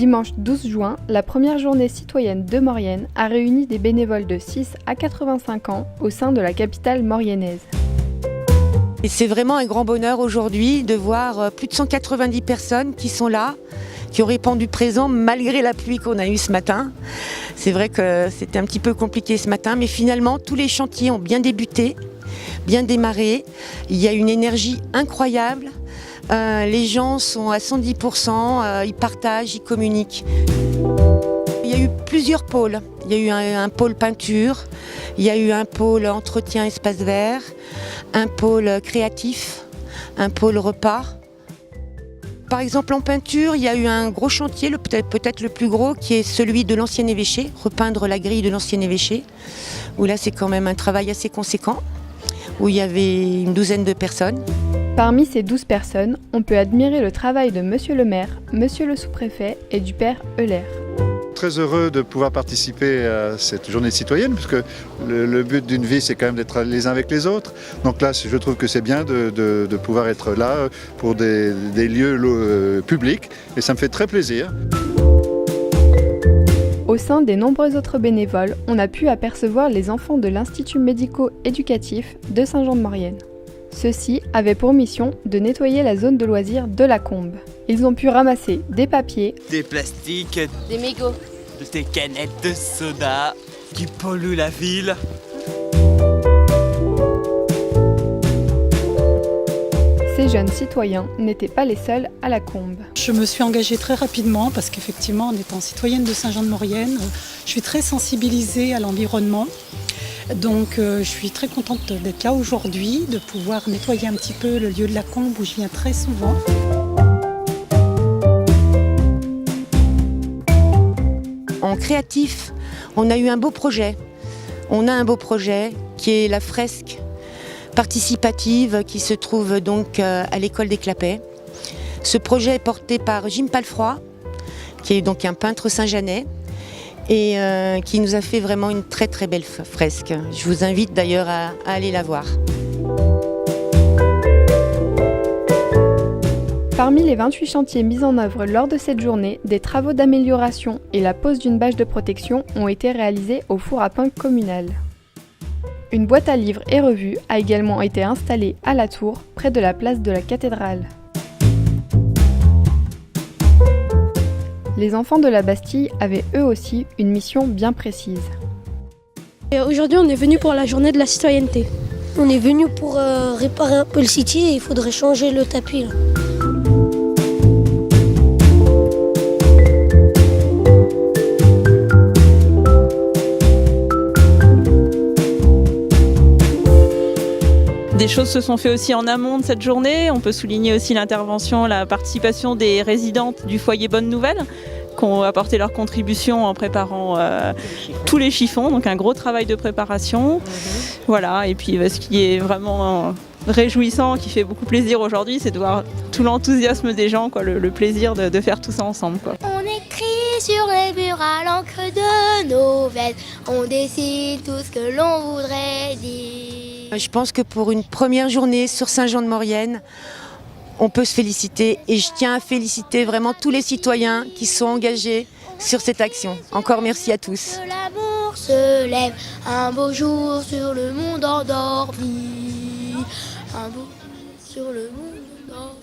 Dimanche 12 juin, la première journée citoyenne de Maurienne a réuni des bénévoles de 6 à 85 ans au sein de la capitale mauriennaise. Et c'est vraiment un grand bonheur aujourd'hui de voir plus de 190 personnes qui sont là, qui ont répondu présent malgré la pluie qu'on a eue ce matin. C'est vrai que c'était un petit peu compliqué ce matin, mais finalement tous les chantiers ont bien débuté, bien démarré. Il y a une énergie incroyable. Les gens sont à 110%, ils partagent, ils communiquent. Il y a eu plusieurs pôles. Il y a eu un pôle peinture, il y a eu un pôle entretien espace vert, un pôle créatif, un pôle repas. Par exemple en peinture, il y a eu un gros chantier, peut-être le plus gros, qui est celui de l'ancien évêché, repeindre la grille de l'ancien évêché, où là c'est quand même un travail assez conséquent, où il y avait une douzaine de personnes. Parmi ces 12 personnes, on peut admirer le travail de Monsieur le maire, Monsieur le sous-préfet et du père Euler. Très heureux de pouvoir participer à cette journée citoyenne, parce que le but d'une vie, c'est quand même d'être les uns avec les autres. Donc là, je trouve que c'est bien de pouvoir être là pour des lieux publics, et ça me fait très plaisir. Au sein des nombreux autres bénévoles, on a pu apercevoir les enfants de l'Institut médico-éducatif de Saint-Jean-de-Maurienne. Ceux-ci avaient pour mission de nettoyer la zone de loisirs de la Combe. Ils ont pu ramasser des papiers, des plastiques, des mégots, des canettes de soda qui polluent la ville. Ces jeunes citoyens n'étaient pas les seuls à la Combe. Je me suis engagée très rapidement parce qu'effectivement, en étant citoyenne de Saint-Jean-de-Maurienne, je suis très sensibilisée à l'environnement. Donc je suis très contente d'être là aujourd'hui, de pouvoir nettoyer un petit peu le lieu de la Combe où je viens très souvent. En créatif, on a eu un beau projet. On a un beau projet qui est la fresque participative qui se trouve donc à l'école des Clapets. Ce projet est porté par Jim Palfroy, qui est donc un peintre saint-jeanais, et qui nous a fait vraiment une très très belle fresque. Je vous invite d'ailleurs à aller la voir. Parmi les 28 chantiers mis en œuvre lors de cette journée, des travaux d'amélioration et la pose d'une bâche de protection ont été réalisés au four à pain communal. Une boîte à livres et revues a également été installée à la tour, près de la place de la cathédrale. Les enfants de la Bastille avaient eux aussi une mission bien précise. Aujourd'hui, on est venu pour la journée de la citoyenneté. On est venu pour réparer un peu le city et il faudrait changer le tapis. Là. Des choses se sont faites aussi en amont de cette journée. On peut souligner aussi l'intervention, la participation des résidentes du foyer Bonne Nouvelle qui ont apporté leur contribution en préparant tous les chiffons. Donc un gros travail de préparation. Voilà. Et puis ce qui est vraiment réjouissant, qui fait beaucoup plaisir aujourd'hui, c'est de voir tout l'enthousiasme des gens, quoi, le plaisir de faire tout ça ensemble, quoi. On écrit sur les murs à l'encre de nos veines. On décide tout ce que l'on voudrait dire. Je pense que pour une première journée sur Saint-Jean-de-Maurienne, on peut se féliciter et je tiens à féliciter vraiment tous les citoyens qui sont engagés sur cette action. Encore merci à tous. L'amour se lève un beau jour sur le monde endormi. Un beau jour sur le monde endormi.